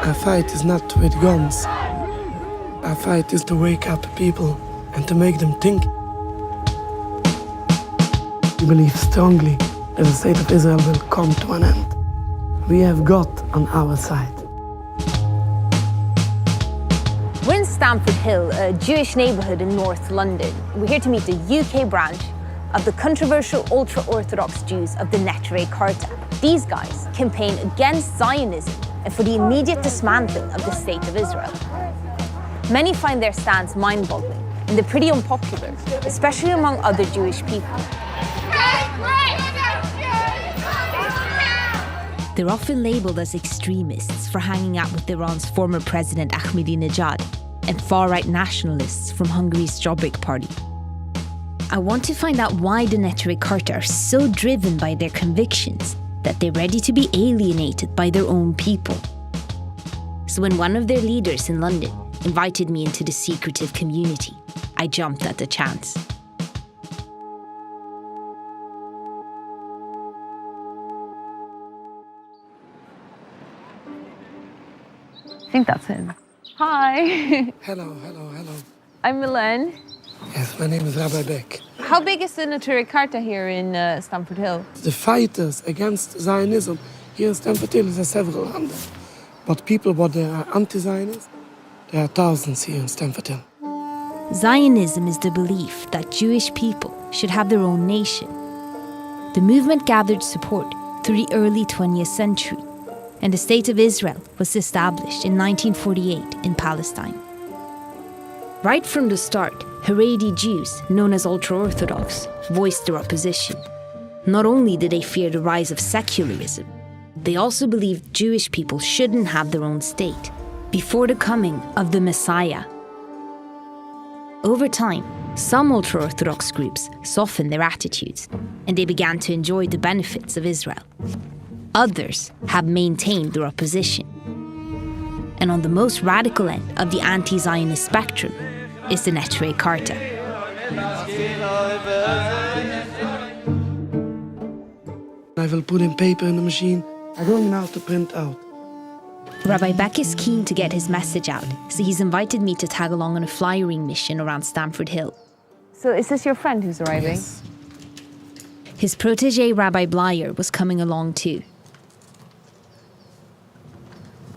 Our fight is not with guns. Our fight is to wake up people and to make them think. We believe strongly that the state of Israel will come to an end. We have God on our side. We're in Stamford Hill, a Jewish neighbourhood in North London. We're here to meet the UK branch of the controversial ultra-Orthodox Jews of the Neturei Karta. These guys campaign against Zionism and for the immediate dismantling of the State of Israel. Many find their stance mind-boggling, and they're pretty unpopular, especially among other Jewish people. They're often labelled as extremists for hanging out with Iran's former president Ahmadinejad and far-right nationalists from Hungary's Jobbik party. I want to find out why the Neturei Karta are so driven by their convictions that they're ready to be alienated by their own people. So when one of their leaders in London invited me into the secretive community, I jumped at the chance. I think that's him. Hi. Hello. I'm Milan. Yes, my name is Rabbi Beck. How big is the Neturei Karta here in Stamford Hill? The fighters against Zionism here in Stamford Hill is several hundred. But people, what they are anti-Zionist, there are thousands here in Stamford Hill. Zionism is the belief that Jewish people should have their own nation. The movement gathered support through the early 20th century, and the State of Israel was established in 1948 in Palestine. Right from the start, Haredi Jews, known as ultra-Orthodox, voiced their opposition. Not only did they fear the rise of secularism, they also believed Jewish people shouldn't have their own state before the coming of the Messiah. Over time, some ultra-Orthodox groups softened their attitudes, and they began to enjoy the benefits of Israel. Others have maintained their opposition. And on the most radical end of the anti-Zionist spectrum is the Neturei Karta. I will put in paper in the machine. I'm going now to print out. Rabbi Beck is keen to get his message out, so he's invited me to tag along on a flyering mission around Stamford Hill. So is this your friend who's arriving? Yes. His protege, Rabbi Blyer, was coming along too.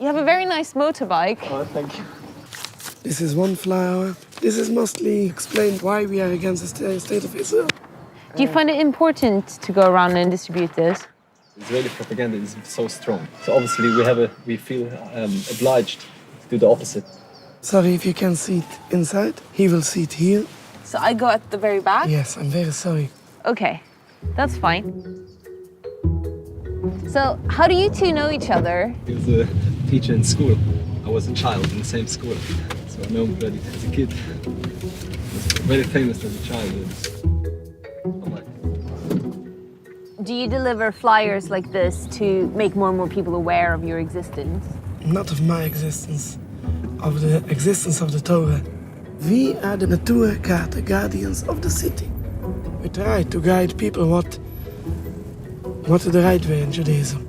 You have a very nice motorbike. Oh, thank you. This is one flower. This is mostly explained why we are against the state of Israel. Do you find it important to go around and distribute this? Israeli propaganda is so strong. So obviously we feel obliged to do the opposite. Sorry if you can see it inside. He will see it here. So I go at the very back? Yes, I'm very sorry. Okay, that's fine. So how do you two know each other? He was a teacher in school. I was a child in the same school. So I know him already as a kid. He was very famous as a child. Do you deliver flyers like this to make more and more people aware of your existence? Not of my existence, of the existence of the Torah. We are the Neturei Karta, guardians of the city. We try to guide people what is the right way in Judaism.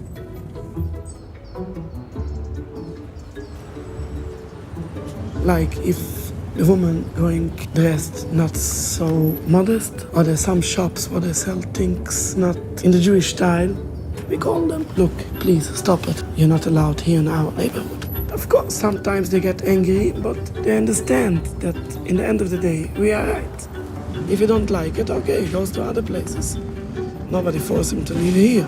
Like if the woman going dressed not so modest, or there's some shops where they sell things not in the Jewish style, we call them, look, please stop it. You're not allowed here in our neighborhood. Of course, sometimes they get angry, but they understand that in the end of the day, we are right. If you don't like it, okay, he goes to other places. Nobody forced him to leave here.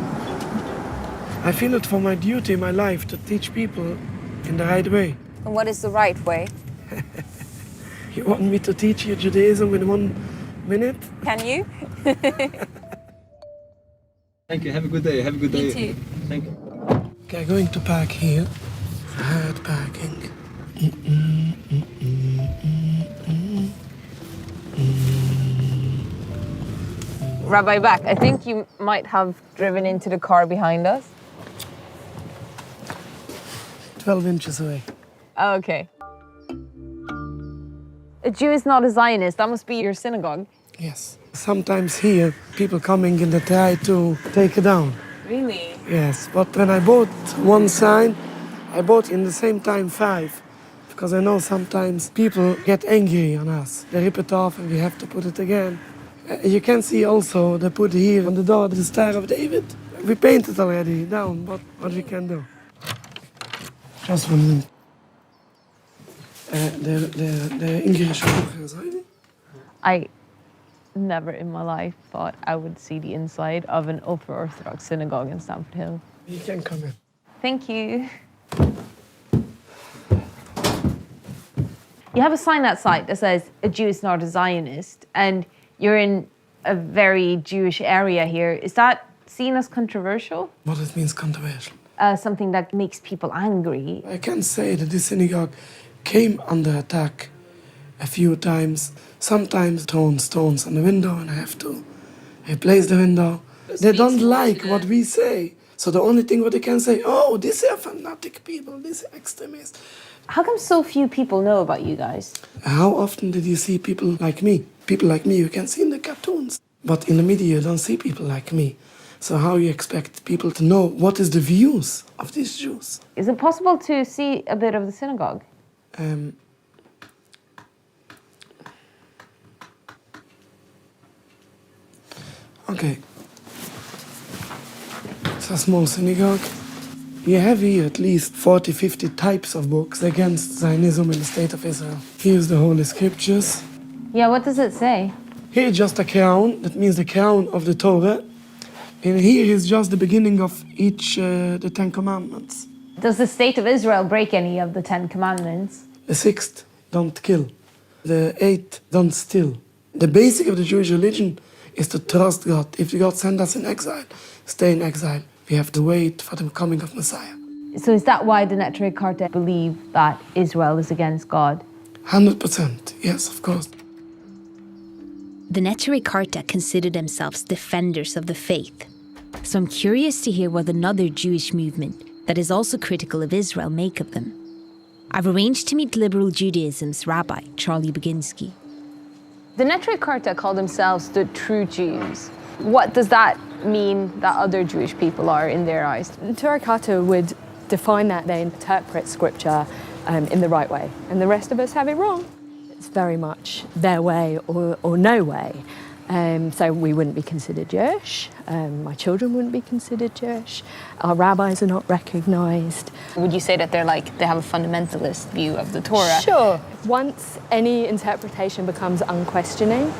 I feel it for my duty in my life to teach people in the right way. And what is the right way? You want me to teach you Judaism in 1 minute? Can you? Thank you. Have a good day. Have a good day. You too. Thank you. Okay, going to park here. Hard parking. Rabbi Beck, I think you might have driven into the car behind us. 12 inches away. Oh, okay. A Jew is not a Zionist. That must be your synagogue. Yes. Sometimes here, people coming and they try to take it down. Really? Yes, but when I bought one sign, I bought in the same time 5. Because I know sometimes people get angry on us. They rip it off and we have to put it again. You can see also they put here on the door the Star of David. We painted already down, but what we can do. Just 1 minute. The English book. I never in my life thought I would see the inside of an ultra-Orthodox synagogue in Stamford Hill. You can come in. Thank you. You have a sign outside that says, "A Jew is not a Zionist," and you're in a very Jewish area here. Is that seen as controversial? What it means controversial? Something that makes people angry. I can say that this synagogue came under attack a few times. Sometimes thrown stones on the window and I have to replace the window. They don't like what we say. So the only thing what they can say, oh, these are fanatic people, these are extremists. How come so few people know about you guys? How often did you see people like me? People like me you can see in the cartoons. But in the media you don't see people like me. So how you expect people to know what is the views of these Jews? Is it possible to see a bit of the synagogue? Okay. It's a small synagogue. You have here at least 40, 50 types of books against Zionism in the State of Israel. Here's the Holy Scriptures. Yeah, what does it say? Here is just a crown, that means the crown of the Torah. And here is just the beginning of each, the 10 Commandments. Does the State of Israel break any of the 10 Commandments? The 6th, don't kill. The 8th, don't steal. The basic of the Jewish religion is to trust God. If God sends us in exile, stay in exile. We have to wait for the coming of Messiah. So is that why the Neturei Karta believe that Israel is against God? 100%, yes, of course. The Neturei Karta consider themselves defenders of the faith. So I'm curious to hear what another Jewish movement that is also critical of Israel make of them. I've arranged to meet liberal Judaism's rabbi, Charlie Baginski. The Neturei Karta call themselves the true Jews. What does that mean that other Jewish people are in their eyes? The Neturei Karta would define that they interpret scripture in the right way, and the rest of us have it wrong. It's very much their way or no way. So we wouldn't be considered Jewish, my children wouldn't be considered Jewish, our rabbis are not recognised. Would you say that they have a fundamentalist view of the Torah? Sure. Once any interpretation becomes unquestioning,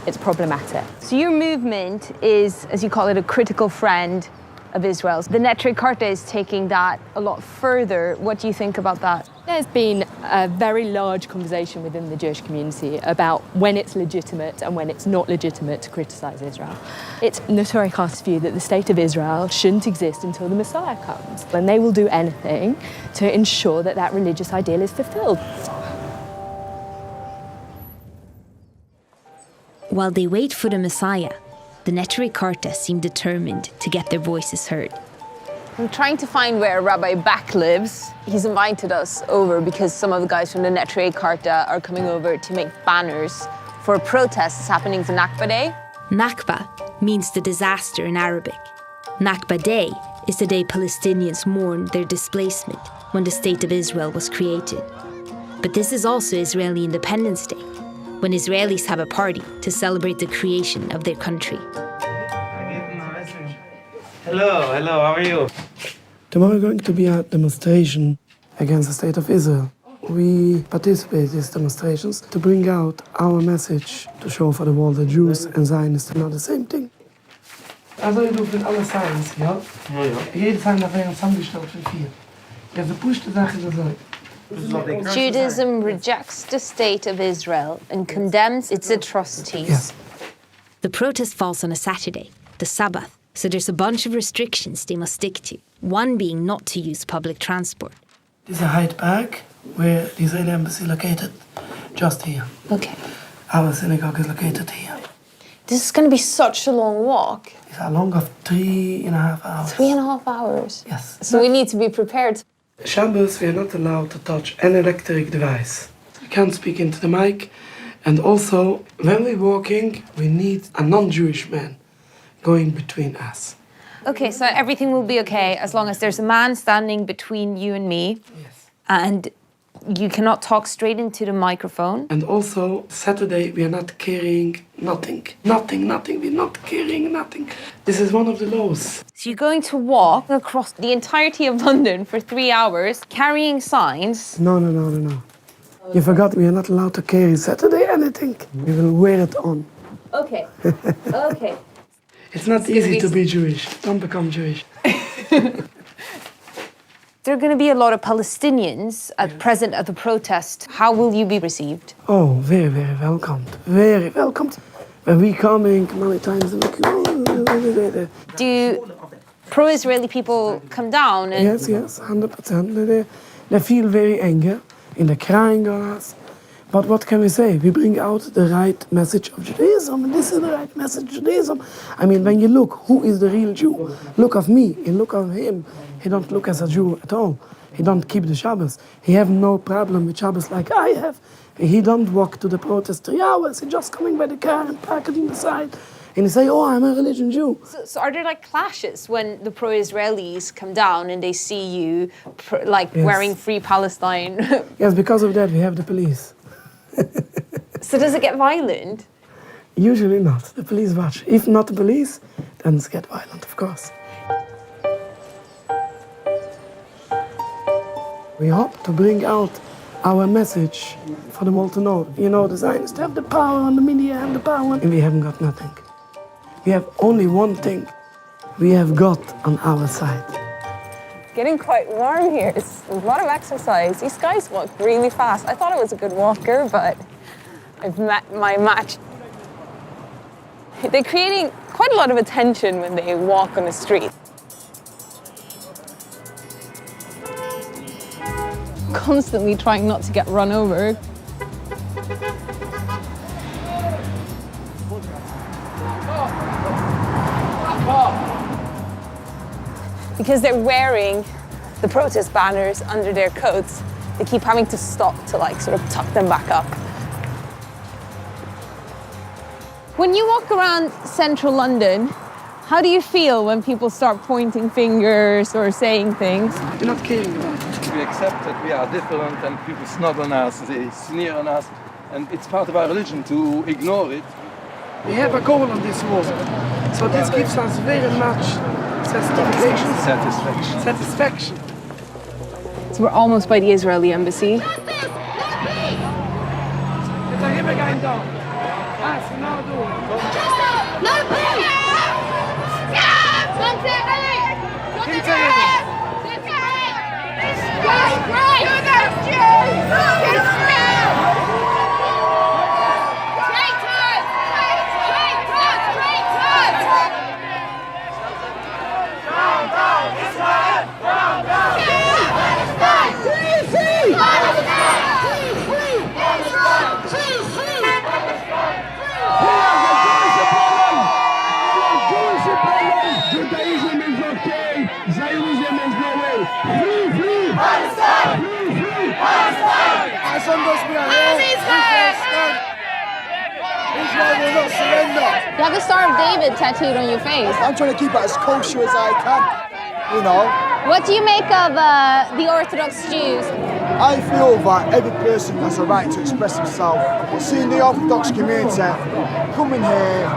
it's problematic. So your movement is, as you call it, a critical friend of Israel. The Neturei Karta is taking that a lot further. What do you think about that? There's been a very large conversation within the Jewish community about when it's legitimate and when it's not legitimate to criticise Israel. It's Neturei Karta's view that the state of Israel shouldn't exist until the Messiah comes, and they will do anything to ensure that that religious ideal is fulfilled. While they wait for the Messiah, the Neturei Karta seem determined to get their voices heard. I'm trying to find where Rabbi Back lives. He's invited us over because some of the guys from the Neturei Karta are coming over to make banners for a protest that's happening for Nakba Day. Nakba means the disaster in Arabic. Nakba Day is the day Palestinians mourn their displacement when the State of Israel was created. But this is also Israeli Independence Day, when Israelis have a party to celebrate the creation of their country. Hello, how are you? Tomorrow is going to be a demonstration against the State of Israel. We participate in these demonstrations to bring out our message, to show for the world that Jews and Zionists are not the same thing. Also, je doet met alle signs, ja? Jede sign dat wij ons samengesteld voor 4. Je hebt de push te zeggen dat Judaism rejects the state of Israel and condemns its atrocities. Yes. The protest falls on a Saturday, the Sabbath, so there's a bunch of restrictions they must stick to, one being not to use public transport. This is a Hyde Park, where the Israeli embassy located just here. Okay. Our synagogue is located here. This is going to be such a long walk. It's a long of 3.5 hours. 3.5 hours? Yes. So we need to be prepared. Shabbos, we are not allowed to touch an electric device. We can't speak into the mic. And also, when we're walking, we need a non-Jewish man going between us. Okay, so everything will be okay as long as there's a man standing between you and me. Yes. And you cannot talk straight into the microphone. And also, Saturday, we are not carrying nothing. Nothing. We're not carrying nothing. This is one of the laws. So you're going to walk across the entirety of London for 3 hours, carrying signs. No. You forgot we are not allowed to carry Saturday anything. We will wear it on. Okay, okay. It's not easy to be Jewish. Don't become Jewish. There are going to be a lot of Palestinians present at the protest. How will you be received? Oh, very, very welcomed. Very welcomed. When we coming many times, Do pro-Israeli people come down? And yes, 100%. They feel very angry and they're crying on us. But what can we say? We bring out the right message of Judaism, and this is the right message of Judaism. I mean, when you look, who is the real Jew? Look of me and look of him. He don't look as a Jew at all. He don't keep the Shabbos. He have no problem with Shabbos like I have. He don't walk to the protest 3 hours. He just coming by the car and park it in the side. And he say, oh, I'm a religion Jew. So are there like clashes when the pro-Israelis come down and they see you wearing Free Palestine? Yes, because of that we have the police. So does it get violent? Usually not. The police watch. If not the police, then it's get violent, of course. We hope to bring out our message for them all to know. You know, the Zionists have the power on the media, have the power, and we haven't got nothing. We have only one thing we have got on our side. Getting quite warm here. It's a lot of exercise. These guys walk really fast. I thought I was a good walker, but I've met my match. They're creating quite a lot of attention when they walk on the street. Constantly trying not to get run over. Because they're wearing the protest banners under their coats, they keep having to stop to sort of tuck them back up. When you walk around central London, how do you feel when people start pointing fingers or saying things? You're not caring about it. We accept that we are different and people snog on us, they sneer on us, and it's part of our religion to ignore it. We have a goal on this war, so this gives us very much satisfaction. So we're almost by the Israeli embassy. Judaism is okay, Zionism is no way. Free Palestine! Free Palestine! Israel will not surrender. You have the Star of David tattooed on your face. I'm trying to keep it as kosher as I can, you know. What do you make of the Orthodox Jews? I feel that every person has a right to express himself. Seeing the Orthodox community coming here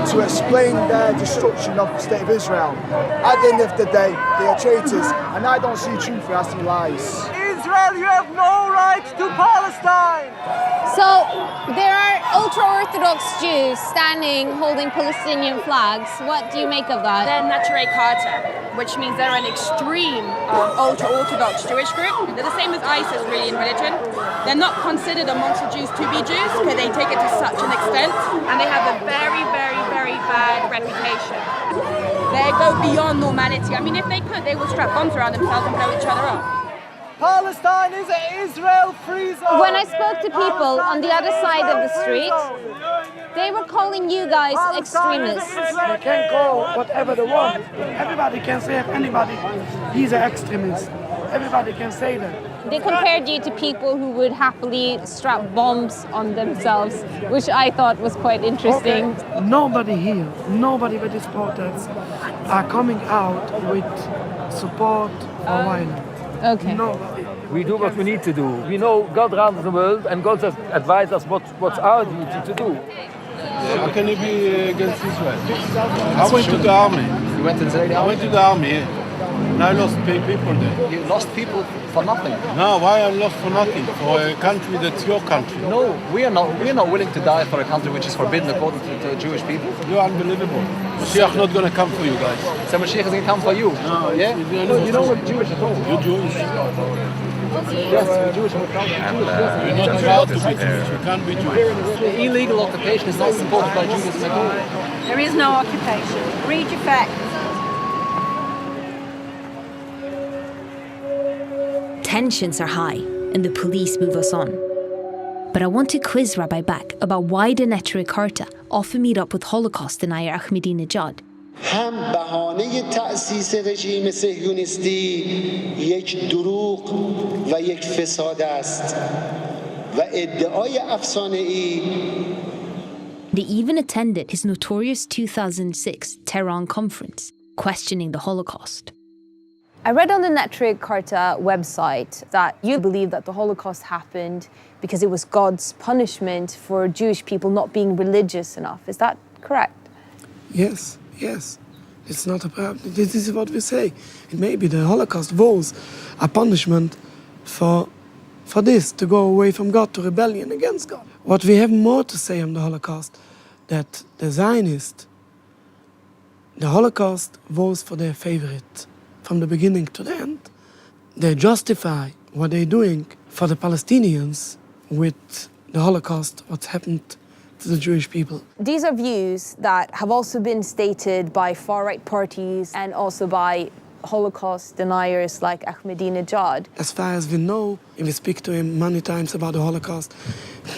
to explain their destruction of the state of Israel. At the end of the day, they are traitors, and I don't see truth for asking lies. Israel, you have no right to Palestine! So there are ultra-Orthodox Jews standing holding Palestinian flags. What do you make of that? They're Naturei Karta, which means they're an extreme ultra-Orthodox Jewish group. They're the same as ISIS really in religion. They're not considered amongst the Jews to be Jews because they take it to such an extent, and they have a very, very, very bad reputation. They go beyond normality. I mean, if they could, they would strap bombs around themselves and blow each other up. Palestine is an Israel-free zone! When I spoke to people on the other side of the street, they were calling you guys extremists. They can call whatever they want. Everybody can say if anybody, he's an extremist. Everybody can say that. They compared you to people who would happily strap bombs on themselves, which I thought was quite interesting. Okay. Nobody here, nobody with these protests are coming out with support for violence. Okay. Nobody. We do what we need to do. We know God runs the world and God has advised us what's our duty to do. How can you be against Israel? I went to the army. You went to the Israeli I army? went to the army, and I lost people there. You lost people for nothing. No, why I lost for nothing? For a country that's your country. No, we are not willing to die for a country which is forbidden according to Jewish people. You're unbelievable. Mashiach not going to come for you guys. So Mashiach is going to come for you. No, yeah? You don't look Jewish at all. You're Jewish. Yes, we're Jewish. You're not allowed to be Jewish. You can't be Jewish. The illegal occupation is not supported by Judaism at all. There is no occupation. Read your facts. Tensions are high and the police move us on. But I want to quiz Rabbi Back about why the Neturei Karta often meet up with Holocaust denier Ahmadinejad. هم بهانه تأسیس رژیم صهیونیستی یک دروغ و یک فساد است و ادعای افسانه‌ای. They even attended his notorious 2006 Tehran conference, questioning the Holocaust. I read on the Neturei Karta website that you believe that the Holocaust happened because it was God's punishment for Jewish people not being religious enough. Is that correct? Yes, yes. It's not a problem. This is what we say. Maybe the Holocaust was a punishment for this, to go away from God, to rebellion against God. What we have more to say on the Holocaust, that the Zionists, the Holocaust was for their favorite from the beginning to the end. They justify what they're doing for the Palestinians with the Holocaust, what's happened to the Jewish people. These are views that have also been stated by far-right parties and also by Holocaust deniers like Ahmadinejad. As far as we know, and we speak to him many times about the Holocaust,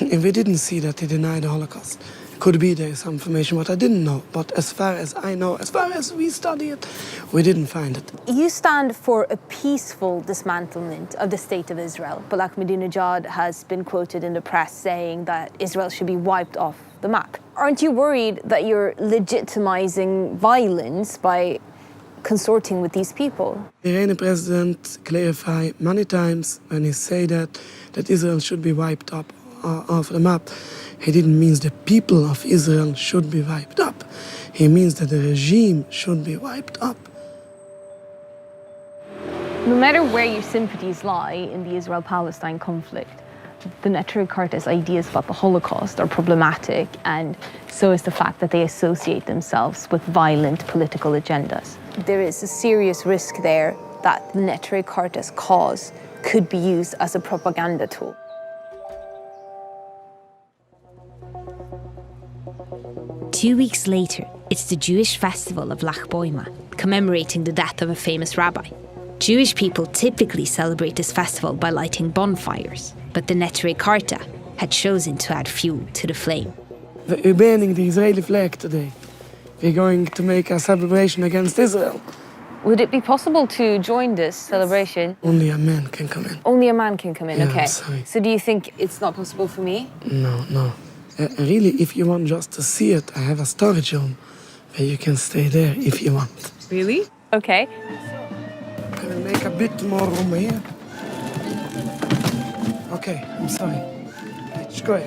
and we didn't see that he denied the Holocaust. Could be there is some information what I didn't know, but as far as I know, as far as we study it, we didn't find it. You stand for a peaceful dismantlement of the state of Israel, but Ahmadinejad has been quoted in the press saying that Israel should be wiped off the map. Aren't you worried that you're legitimizing violence by consorting with these people? The Iranian president clarified many times when he said that Israel should be wiped up off the map. He didn't mean the people of Israel should be wiped up. He means that the regime should be wiped up. No matter where your sympathies lie in the Israel-Palestine conflict, the Neturei Karta's ideas about the Holocaust are problematic, and so is the fact that they associate themselves with violent political agendas. There is a serious risk there that the Neturei Karta's cause could be used as a propaganda tool. Two weeks later, it's the Jewish festival of Lach Boima, commemorating the death of a famous rabbi. Jewish people typically celebrate this festival by lighting bonfires, but the Neturei Karta had chosen to add fuel to the flame. We're burning the Israeli flag today. We're going to make a celebration against Israel. Would it be possible to join this celebration? Only a man can come in. Only a man can come in, Yeah, okay. sorry. So do you think it's not possible for me? No. Really, if you want just to see it, I have a storage room where you can stay there if you want. Really? Okay. I will make a bit more room here. Okay, I'm sorry. It's great.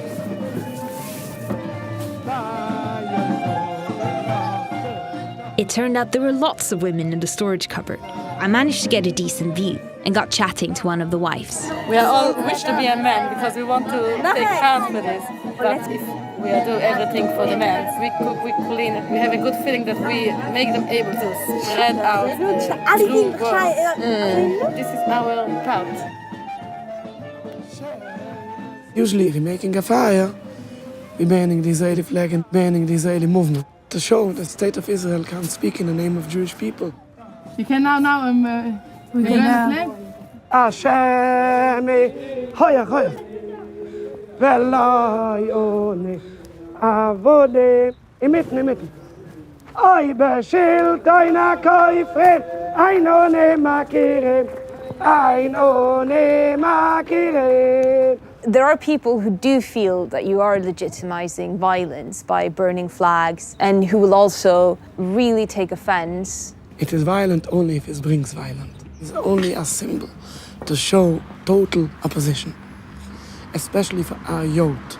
It turned out there were lots of women in the storage cupboard. I managed to get a decent view and got chatting to one of the wives. We are all wish to be a man because we want to take part for this. But if we do everything for the men, we cook, we clean, we have a good feeling that we make them able to spread out the true world. This is our part. Usually, we're making a fire, we're burning the Israeli flag and burning the Israeli movement to show the state of Israel can't speak in the name of Jewish people. You can now we can now. Hashem, hoya, velayone, avode, imitten. Oy beshil toina koifren, aynone makirem, There are people who do feel that you are legitimizing violence by burning flags and who will also really take offense. It is violent only if it brings violence. It's only a symbol to show total opposition, especially for our youth,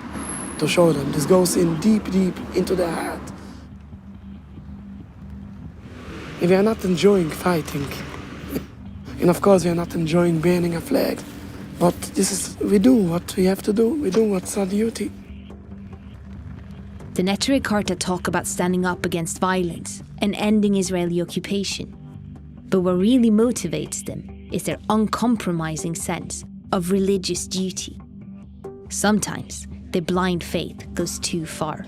to show them this goes in deep, deep into their heart. If we are not enjoying fighting, and of course we are not enjoying burning a flag, but we do what we have to do, we do what's our duty. The Neturei Karta talk about standing up against violence and ending Israeli occupation. But what really motivates them is their uncompromising sense of religious duty. Sometimes their blind faith goes too far.